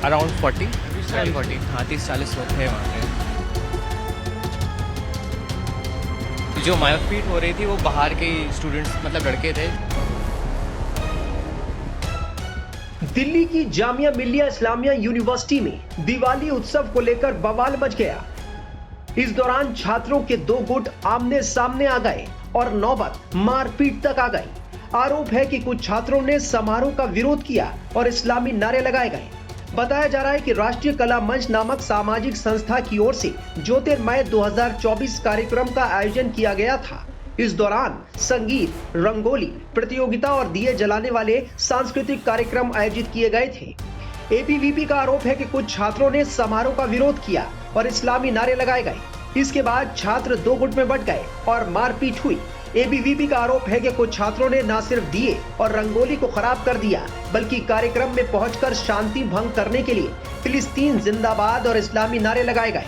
Around 40 हाँ 30-40 लोग थे वहाँ पे। जो मारपीट हो रही थी वो बाहर के स्टूडेंट्स मतलब लड़के थे। दिल्ली की जामिया मिल्लिया इस्लामिया यूनिवर्सिटी में दिवाली उत्सव को लेकर बवाल मच गया। इस दौरान छात्रों के दो गुट आमने सामने आ गए और नौबत मारपीट तक आ गई। आरोप है कि कुछ छात्रों ने समारोह का विरोध किया और इस्लामी नारे लगाए गए। बताया जा रहा है कि राष्ट्रीय कला मंच नामक सामाजिक संस्था की ओर से ज्योतिर्मय 2024 कार्यक्रम का आयोजन किया गया था। इस दौरान संगीत, रंगोली प्रतियोगिता और दिए जलाने वाले सांस्कृतिक कार्यक्रम आयोजित किए गए थे। एबीवीपी का आरोप है कि कुछ छात्रों ने समारोह का विरोध किया और इस्लामी नारे लगाए गए। इसके बाद छात्र दो गुट में बंट गए और मारपीट हुई। एबीवीपी का आरोप है कि कुछ छात्रों ने न सिर्फ दिए और रंगोली को खराब कर दिया, बल्कि कार्यक्रम में पहुंचकर शांति भंग करने के लिए फिलिस्तीन जिंदाबाद और इस्लामी नारे लगाए गए।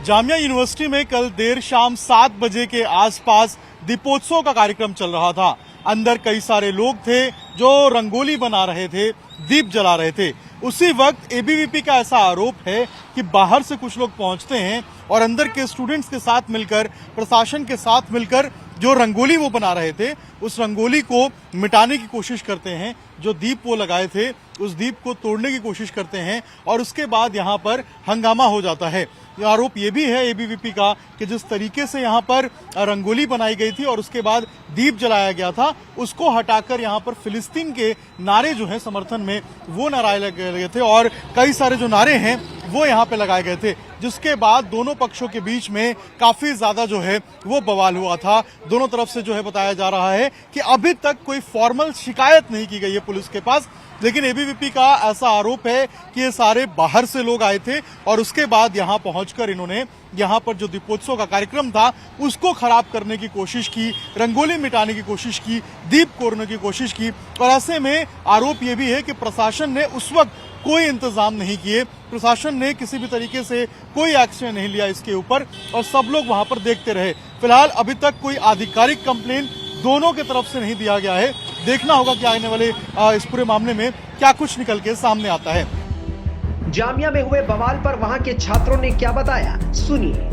जामिया यूनिवर्सिटी में कल देर शाम 7 बजे के आसपास दीपोत्सव का कार्यक्रम चल रहा था। अंदर कई सारे लोग थे जो रंगोली बना रहे थे, दीप जला रहे थे। उसी वक्त एबीवीपी का ऐसा आरोप है कि बाहर से कुछ लोग पहुंचते हैं और अंदर के स्टूडेंट्स के साथ मिलकर, प्रशासन के साथ मिलकर जो रंगोली वो बना रहे थे, उस रंगोली को मिटाने की कोशिश करते हैं। जो दीप वो लगाए थे, उस दीप को तोड़ने की कोशिश करते हैं और उसके बाद यहाँ पर हंगामा हो जाता है। आरोप ये भी है एबीवीपी का कि जिस तरीके से यहाँ पर रंगोली बनाई गई थी और उसके बाद दीप जलाया गया था, उसको हटाकर यहाँ पर फिलिस्तीन के नारे जो हैं समर्थन में, वो नारे लगे गए थे और कई सारे जो नारे हैं वो यहाँ पे लगाए गए थे, जिसके बाद दोनों पक्षों के बीच में काफी ज्यादा जो है वो बवाल हुआ था। दोनों तरफ से जो है बताया जा रहा है कि अभी तक कोई फॉर्मल शिकायत नहीं की गई है पुलिस के पास, लेकिन एबीवीपी का ऐसा आरोप है कि ये सारे बाहर से लोग आए थे और उसके बाद यहाँ पहुंचकर इन्होंने यहाँ पर जो दीपोत्सव का कार्यक्रम था उसको खराब करने की कोशिश की, रंगोली मिटाने की कोशिश की, दीप कोरने की कोशिश की। और ऐसे में आरोप ये भी है कि प्रशासन ने उस वक्त कोई इंतजाम नहीं किए, प्रशासन ने किसी भी तरीके से कोई एक्शन नहीं लिया इसके ऊपर और सब लोग वहां पर देखते रहे। फिलहाल अभी तक कोई आधिकारिक कंप्लेन दोनों की तरफ से नहीं दिया गया है। देखना होगा कि आने वाले इस पूरे मामले में क्या कुछ निकल के सामने आता है। जामिया में हुए बवाल पर वहां के छात्रों ने क्या बताया, सुनिए।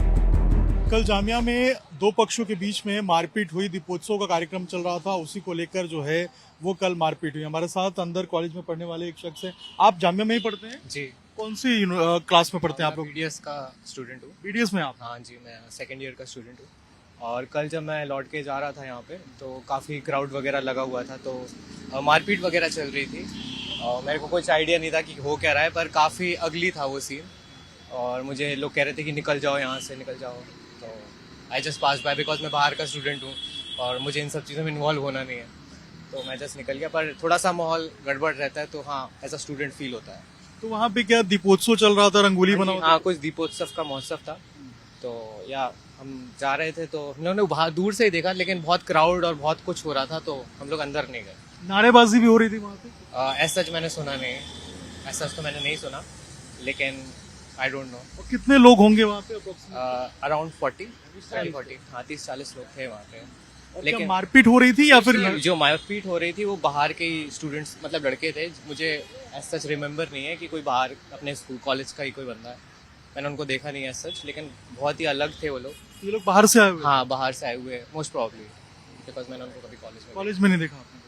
कल जामिया में दो पक्षों के बीच में मारपीट हुई। दीपोत्सव का कार्यक्रम चल रहा था, उसी को लेकर जो है वो कल मारपीट हुई। हमारे साथ अंदर कॉलेज में पढ़ने वाले एक शख्स है। आप जामिया में ही पढ़ते हैं? जी। कौन सी क्लास में पढ़ते हैं आप लोग? बीडीएस का स्टूडेंट हूँ। बीडीएस में आप? हाँ जी, मैं सेकेंड ईयर का स्टूडेंट हूँ। और कल जब मैं लौट के जा रहा था यहाँ पे तो काफ़ी क्राउड वगैरह लगा हुआ था, तो मारपीट वगैरह चल रही थी और मेरे को कुछ आइडिया नहीं था कि हो क्या रहा है, पर काफ़ी अगली था वो सीन और मुझे लोग कह रहे थे कि निकल जाओ यहाँ से, निकल जाओ। तो I just pass by, because मैं बाहर का स्टूडेंट हूँ और मुझे इन सब चीज़ों में इन्वॉल्व होना नहीं है, तो मैं जस्ट निकल गया। पर थोड़ा सा माहौल गड़बड़ रहता है, तो हाँ एज अ स्टूडेंट फील होता है। तो वहाँ पे क्या दीपोत्सव चल रहा था, रंगोली बना? हाँ, कुछ दीपोत्सव का महोत्सव था। तो या हम जा रहे थे तो हम लोगों ने बाहर दूर से ही देखा, लेकिन बहुत क्राउड और बहुत कुछ हो रहा था, तो हम लोग अंदर नहीं गए। नारेबाजी भी हो रही थी वहाँ पे? ऐसा सच मैंने सुना नहीं, ऐसा तो मैंने नहीं सुना, लेकिन आई डोंट नो। और कितने लोग होंगे वहाँ पे? अराउंड 40 हाँ 30-40 लोग थे वहाँ पे। लेकिन मारपीट हो रही थी या फिर? जो मारपीट हो रही थी वो बाहर के स्टूडेंट्स मतलब लड़के थे। मुझे ऐसा सच रिमेम्बर नहीं है कि कोई बाहर अपने स्कूल कॉलेज का ही कोई बंदा है, मैंने उनको देखा नहीं है सच, लेकिन बहुत ही अलग थे वो लोग। ये लोग बाहर से आए हुए? हाँ, बाहर से आए हुए मोस्ट प्रॉब्ली, बिकॉज मैंने उनको कभी कॉलेज में नहीं देखा आपने?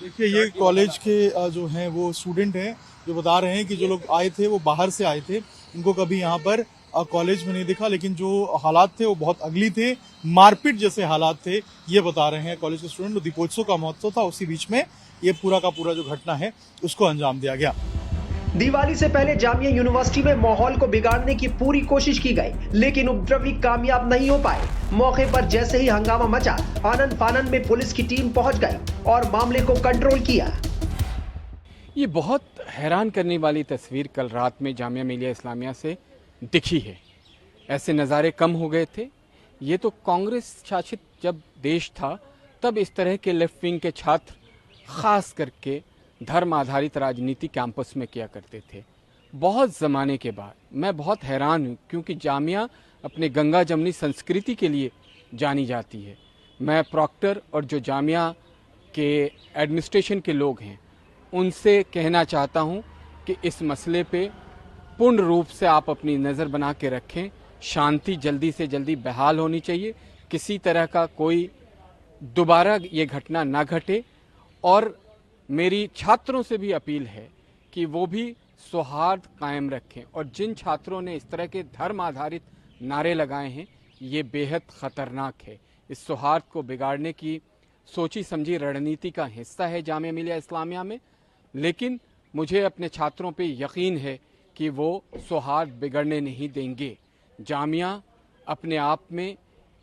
देखिए ये कॉलेज के जो हैं वो स्टूडेंट हैं जो बता रहे हैं कि जो लोग आए थे वो बाहर से आए थे, उनको कभी यहाँ पर कॉलेज में नहीं देखा, लेकिन जो हालात थे वो बहुत अगली थे, मारपीट जैसे हालात थे, ये बता रहे हैं कॉलेज के स्टूडेंट। दीपोत्सव का महोत्सव था, उसी बीच में ये पूरा का पूरा जो घटना है उसको अंजाम दिया गया। दिवाली से पहले जामिया यूनिवर्सिटी में माहौल को बिगाड़ने की पूरी कोशिश की गई, लेकिन उपद्रवी कामयाब नहीं हो पाए। मौके पर जैसे ही हंगामा मचा, आनन फानन में पुलिस की टीम पहुंच गई और मामले को कंट्रोल किया। ये बहुत हैरान करने वाली तस्वीर कल रात में जामिया मिल्लिया इस्लामिया से दिखी है। ऐसे नज़ारे कम हो गए थे। ये तो कांग्रेस शासित जब देश था तब इस तरह के लेफ्ट विंग के छात्र खास करके धर्म आधारित राजनीति कैंपस में किया करते थे। बहुत ज़माने के बाद मैं बहुत हैरान हूँ, क्योंकि जामिया अपने गंगा जमनी संस्कृति के लिए जानी जाती है। मैं प्रॉक्टर और जो जामिया के एडमिनिस्ट्रेशन के लोग हैं उनसे कहना चाहता हूं कि इस मसले पे पूर्ण रूप से आप अपनी नज़र बना के रखें। शांति जल्दी से जल्दी बहाल होनी चाहिए, किसी तरह का कोई दोबारा ये घटना ना घटे। और मेरी छात्रों से भी अपील है कि वो भी सौहार्द कायम रखें, और जिन छात्रों ने इस तरह के धर्म आधारित नारे लगाए हैं ये बेहद ख़तरनाक है। इस सौहार्द को बिगाड़ने की सोची समझी रणनीति का हिस्सा है जामिया मिलिया इस्लामिया में, लेकिन मुझे अपने छात्रों पे यकीन है कि वो सौहार्द बिगड़ने नहीं देंगे। जामिया अपने आप में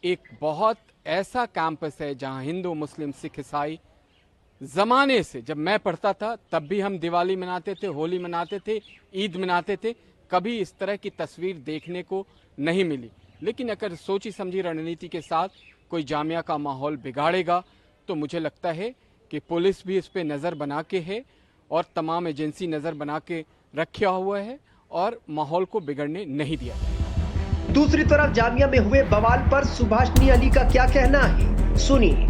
एक बहुत ऐसा कैंपस है जहां हिंदू, मुस्लिम, सिख, ईसाई ज़माने से, जब मैं पढ़ता था तब भी हम दिवाली मनाते थे, होली मनाते थे, ईद मनाते थे, कभी इस तरह की तस्वीर देखने को नहीं मिली। लेकिन अगर सोची समझी रणनीति के साथ कोई जामिया का माहौल बिगाड़ेगा तो मुझे लगता है कि पुलिस भी इस पे नज़र बना के है और तमाम एजेंसी नज़र बना के रखा हुआ है और माहौल को बिगड़ने नहीं दिया जाएगा। दूसरी तरफ जामिया में हुए बवाल पर सुभाषनी अली का क्या कहना है, सुनिए।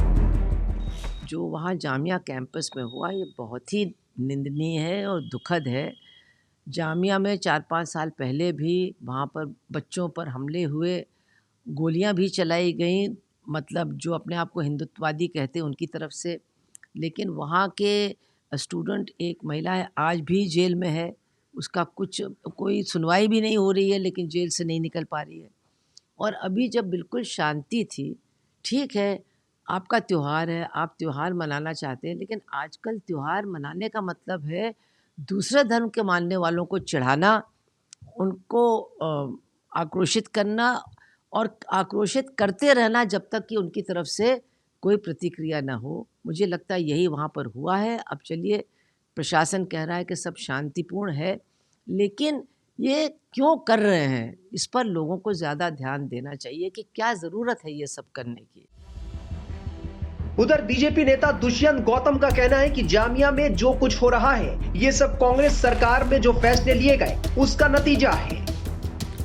जो वहाँ जामिया कैंपस में हुआ ये बहुत ही निंदनीय है और दुखद है। जामिया में 4-5 साल पहले भी वहाँ पर बच्चों पर हमले हुए, गोलियां भी चलाई गईं, मतलब जो अपने आप को हिंदुत्ववादी कहते हैं उनकी तरफ से। लेकिन वहाँ के स्टूडेंट, एक महिला है, आज भी जेल में है, उसका कोई सुनवाई भी नहीं हो रही है, लेकिन जेल से नहीं निकल पा रही है। और अभी जब बिल्कुल शांति थी, ठीक है आपका त्यौहार है, आप त्यौहार मनाना चाहते हैं, लेकिन आजकल त्यौहार मनाने का मतलब है दूसरे धर्म के मानने वालों को चिढ़ाना, उनको आक्रोशित करना और आक्रोशित करते रहना जब तक कि उनकी तरफ से कोई प्रतिक्रिया ना हो। मुझे लगता है यही वहाँ पर हुआ है। अब चलिए, प्रशासन कह रहा है कि सब शांतिपूर्ण है, लेकिन ये क्यों कर रहे हैं इस पर लोगों को ज़्यादा ध्यान देना चाहिए कि क्या ज़रूरत है ये सब करने की। उधर बीजेपी नेता दुष्यंत गौतम का कहना है कि जामिया में जो कुछ हो रहा है ये सब कांग्रेस सरकार में जो फैसले लिए गए उसका नतीजा है।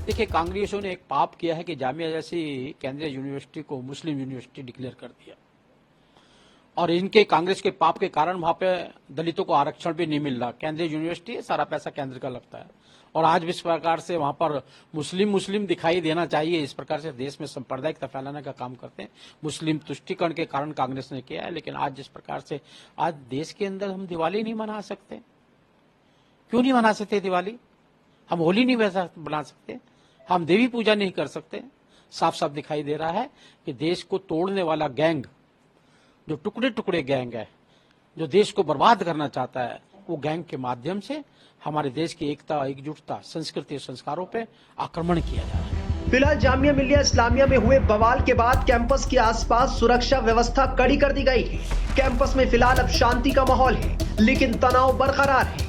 देखिए, कांग्रेसियों ने एक पाप किया है कि जामिया जैसी केंद्रीय यूनिवर्सिटी को मुस्लिम यूनिवर्सिटी डिक्लेयर कर दिया, और इनके कांग्रेस के पाप के कारण वहां पे दलितों को आरक्षण भी नहीं मिल रहा। केंद्रीय यूनिवर्सिटी है, सारा पैसा केंद्र का लगता है, और आज भी इस प्रकार से वहां पर मुस्लिम दिखाई देना चाहिए, इस प्रकार से देश में सांप्रदायिकता फैलाने का काम करते हैं। मुस्लिम तुष्टीकरण के कारण कांग्रेस ने किया है, लेकिन आज जिस प्रकार से आज देश के अंदर हम दिवाली नहीं मना सकते, क्यों नहीं मना सकते दिवाली? हम होली नहीं बना सकते, हम देवी पूजा नहीं कर सकते। साफ साफ दिखाई दे रहा है कि देश को तोड़ने वाला गैंग, जो टुकड़े टुकड़े गैंग है, जो देश को बर्बाद करना चाहता है, वो गैंग के माध्यम से हमारे देश की एकता, एकजुटता, संस्कृति और संस्कारों पे आक्रमण किया जा रहा है। फिलहाल जामिया मिलिया इस्लामिया में हुए बवाल के बाद कैंपस के आसपास सुरक्षा व्यवस्था कड़ी कर दी गई है। कैंपस में फिलहाल अब शांति का माहौल है, लेकिन तनाव बरकरार है।